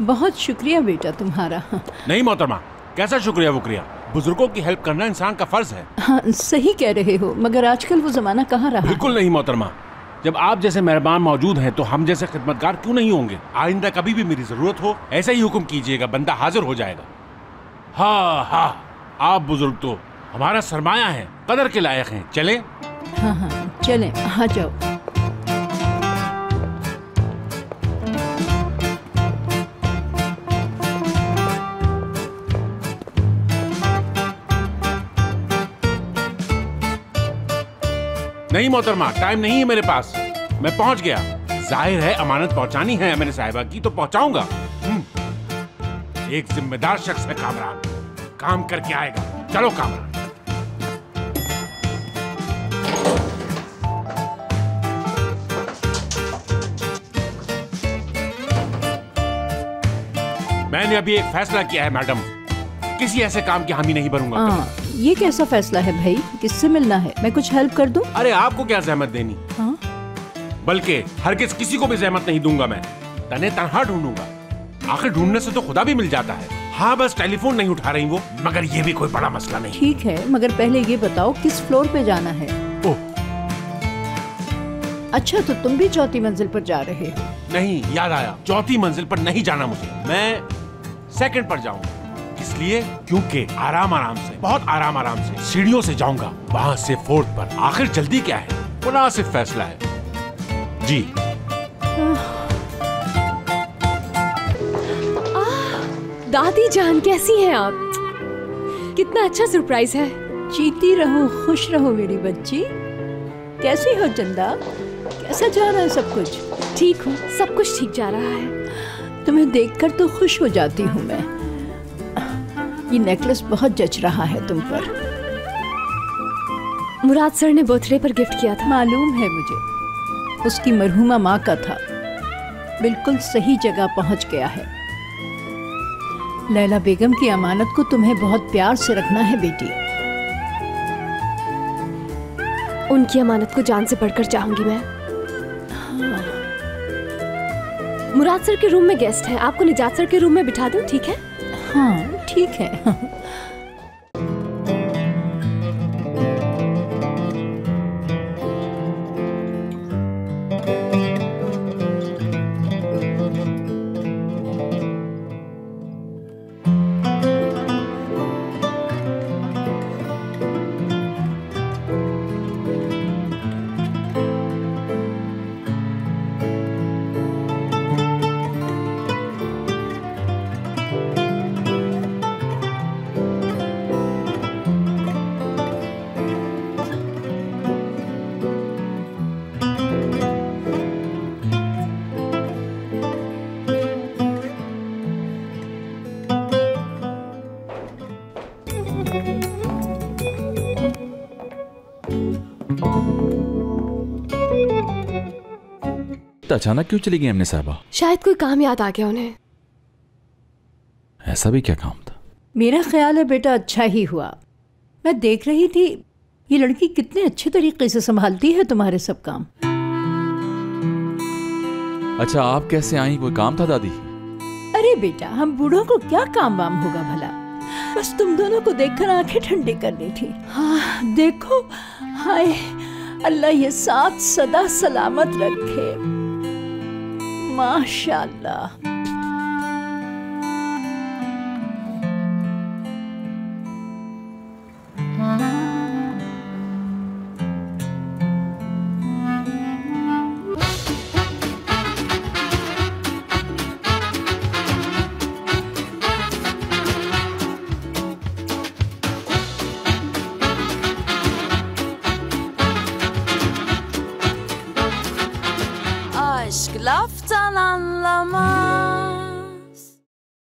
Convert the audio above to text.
बहुत शुक्रिया बेटा तुम्हारा। नहीं मोहतरमा, कैसा शुक्रिया वुक्रिया, बुजुर्गों की हेल्प करना इंसान का फर्ज है। हाँ सही कह रहे हो, मगर आजकल वो जमाना कहाँ रहा। बिल्कुल नहीं मोहतरमा, जब आप जैसे मेहरबान मौजूद हैं तो हम जैसे खिदमतगार क्यों नहीं होंगे। आइंदा कभी भी मेरी जरूरत हो ऐसा ही हुक्म कीजिएगा, बंदा हाजिर हो जाएगा। हाँ हाँ, आप बुजुर्ग तो हमारा सरमाया है, कदर के लायक हैं। चले? हाँ हाँ चलें, आ जाओ। नहीं मोहतरमा, टाइम नहीं है मेरे पास, मैं पहुंच गया। जाहिर है अमानत पहुंचानी है मैंने साहिबा की, तो पहुंचाऊंगा। एक जिम्मेदार शख्स है कामरान, काम करके आएगा। चलो कामरान। मैंने अभी एक फैसला किया है मैडम, किसी ऐसे काम की हामी नहीं भरूंगा। ये कैसा फैसला है भाई, किससे मिलना है, मैं कुछ हेल्प कर दूं? अरे आपको क्या जहमत देनी। हाँ? बल्कि हरगिज किसी को भी जहमत नहीं दूंगा मैं, तने तनहा ढूंढूंगा। आखिर ढूंढने से तो खुदा भी मिल जाता है। हाँ बस टेलीफोन नहीं उठा रही वो, मगर ये भी कोई बड़ा मसला नहीं। ठीक है, मगर पहले ये बताओ किस फ्लोर पे जाना है। ओह अच्छा, तो तुम भी चौथी मंजिल पर जा रहे हो? नहीं, याद आया, चौथी मंजिल पर नहीं जाना मुझे, मैं सेकंड पर जाऊंगा। इसलिए क्योंकि आराम आराम से, बहुत आराम आराम से सीढ़ियों से जाऊंगा, वहां से फोर्थ पर। आखिर जल्दी क्या है, मुनासिब फैसला है जी। दादी जान कैसी हैं आप? कितना अच्छा सरप्राइज है। जीती रहो, खुश रहो मेरी बच्ची। कैसी हो चंदा, कैसा जा रहा है सब कुछ? ठीक हूँ, सब कुछ ठीक जा रहा है। तुम्हें देखकर तो खुश हो जाती हूँ मैं। ये नेकलेस बहुत जच रहा है तुम पर। मुराद सर ने बर्थडे पर गिफ्ट किया था। मालूम है मुझे, उसकी मरहूमा माँ का था। बिल्कुल सही जगह पहुँच गया है। लैला बेगम की अमानत को तुम्हें बहुत प्यार से रखना है बेटी। उनकी अमानत को जान से बढ़कर चाहूंगी मैं। हाँ। मुराद सर के रूम में गेस्ट हैं, आपको निजात सर के रूम में बिठा दूं, ठीक है? हाँ ठीक है। अचानक क्यों चली गई हमने साहबा? शायद कोई काम याद आ गया उन्हें। ऐसा भी क्या काम था? मेरा ख्याल है बेटा अच्छा ही हुआ। मैं देख रही थी ये लड़की कितने अच्छे तरीके से संभालती है तुम्हारे सब काम। अच्छा, आप कैसे आई? कोई काम था दादी? अरे बेटा, हम बूढ़ों को क्या काम वाम होगा भला, बस तुम दोनों को देखकर आंखें ठंडी करनी थी। हाँ देखो, हाय अल्लाह ये साथ सदा सलामत रखे। माशाअल्लाह। Laftan anlamaz.